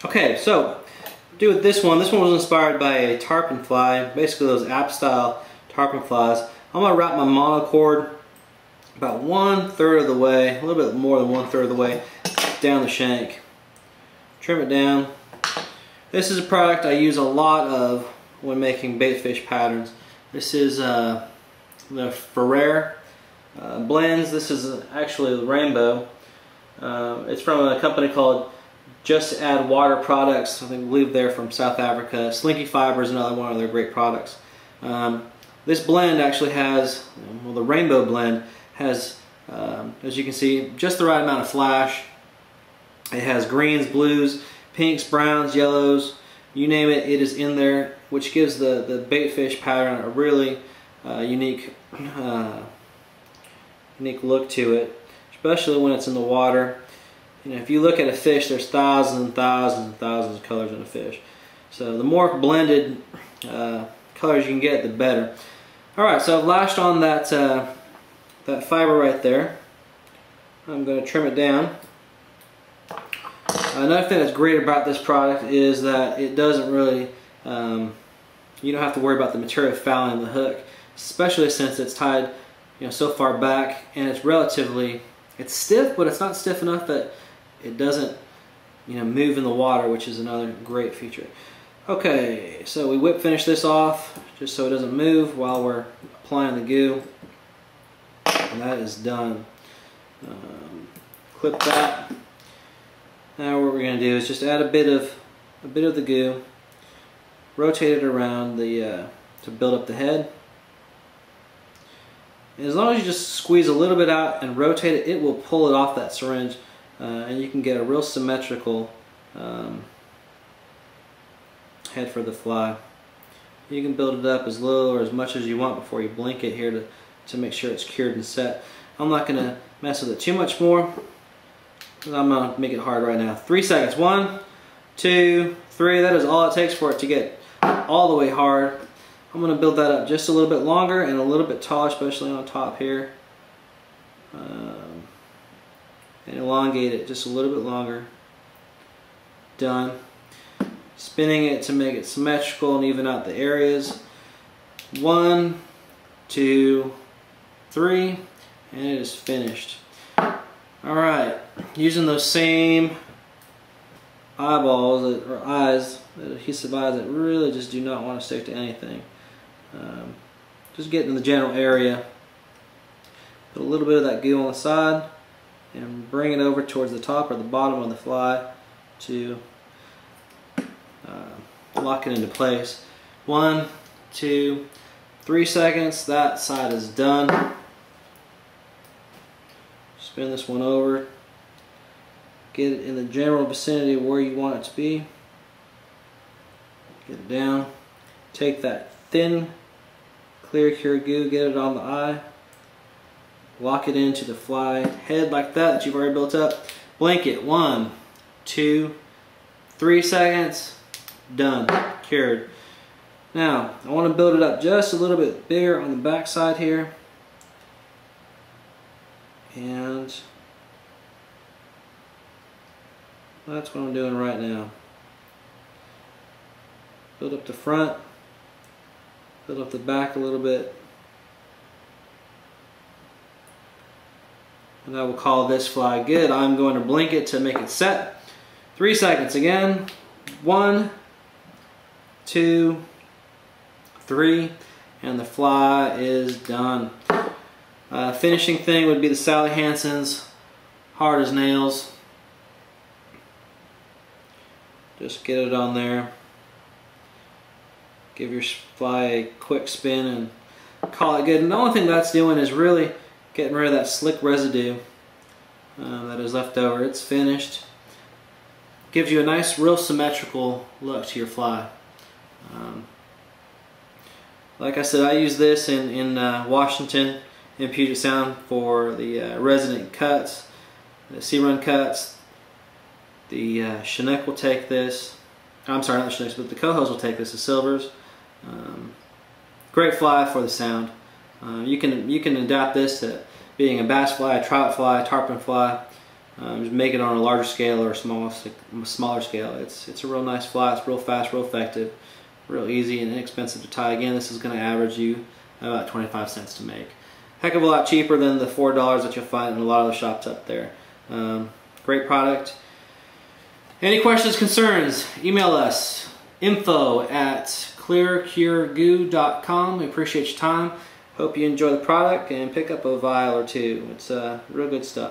Okay, so do with this one. This one was inspired by a tarpon fly, basically those app style tarpon flies. I'm going to wrap my monocord about 1/3 of the way, a little bit more than 1/3 of the way down the shank. Trim it down. This is a product I use a lot of when making bait fish patterns. This is the Ferrer blends. This is actually the rainbow. It's from a company called Just Add Water Products. I believe they're from South Africa. Slinky Fiber is another one of their great products. This blend actually has, well, the rainbow blend has, as you can see, just the right amount of flash. It has greens, blues, pinks, browns, yellows, you name it, it is in there, which gives the bait fish pattern a really unique look to it, especially when it's in the water. You know, if you look at a fish, there's thousands and thousands and thousands of colors in a fish. So the more blended colors you can get, the better. Alright, so I've lashed on that fiber right there. I'm going to trim it down. Another thing that's great about this product is that it doesn't really, you don't have to worry about the material fouling the hook, especially since it's tied, you know, so far back, and it's relatively, it's stiff, but it's not stiff enough that it doesn't, you know, move in the water, which is another great feature. Okay, so we whip finish this off just so it doesn't move while we're applying the goo, and that is done. Clip that. Now what we're going to do is just add a bit of the goo, rotate it around the to build up the head. And as long as you just squeeze a little bit out and rotate it, it will pull it off that syringe, and you can get a real symmetrical head for the fly. You can build it up as little or as much as you want before you blink it here to make sure it's cured and set. I'm not going to mess with it too much more. I'm going to make it hard right now. 3 seconds. 1, 2, 3. That is all it takes for it to get all the way hard. I'm going to build that up just a little bit longer and a little bit taller, especially on top here. And elongate it just a little bit longer. Done. Spinning it to make it symmetrical and even out the areas. 1, 2, 3, and it is finished. Alright, using those same eyeballs or eyes, the adhesive eyes that really just do not want to stick to anything. Just get in the general area, put a little bit of that goo on the side, and bring it over towards the top or the bottom of the fly to lock it into place. 1, 2, 3 seconds. That side is done. Spin this one over. Get it in the general vicinity of where you want it to be. Get it down. Take that thin Clear Cure Goo, get it on the eye. Lock it into the fly head like that you've already built up. Blink it. 1, 2, 3 seconds. Done. Cured. Now, I want to build it up just a little bit bigger on the back side here. And that's what I'm doing right now. Build up the front, build up the back a little bit. And I will call this fly good. I'm going to blink it to make it set. 3 seconds again. 1, 2, 3, and the fly is done. Finishing thing would be the Sally Hansen's hard as nails. Just get it on there. Give your fly a quick spin and call it good. And the only thing that's doing is really getting rid of that slick residue that is left over. It's finished. Gives you a nice, real symmetrical look to your fly. Like I said, I use this in Washington, in Puget Sound, for the resident cuts, the sea run cuts. The Chinook will take this. I'm sorry, not the Chinooks, but the cohos will take this, the silvers. Great fly for the sound. You can adapt this to being a bass fly, a trout fly, a tarpon fly. Just make it on a larger scale or a smaller scale. It's a real nice fly. It's real fast, real effective, real easy and inexpensive to tie. Again, this is going to average you about 25 cents to make. Heck of a lot cheaper than the $4 that you'll find in a lot of the shops up there. Great product. Any questions, concerns, email us. info@clearcuregoo.com. We appreciate your time. Hope you enjoy the product and pick up a vial or two. It's real good stuff.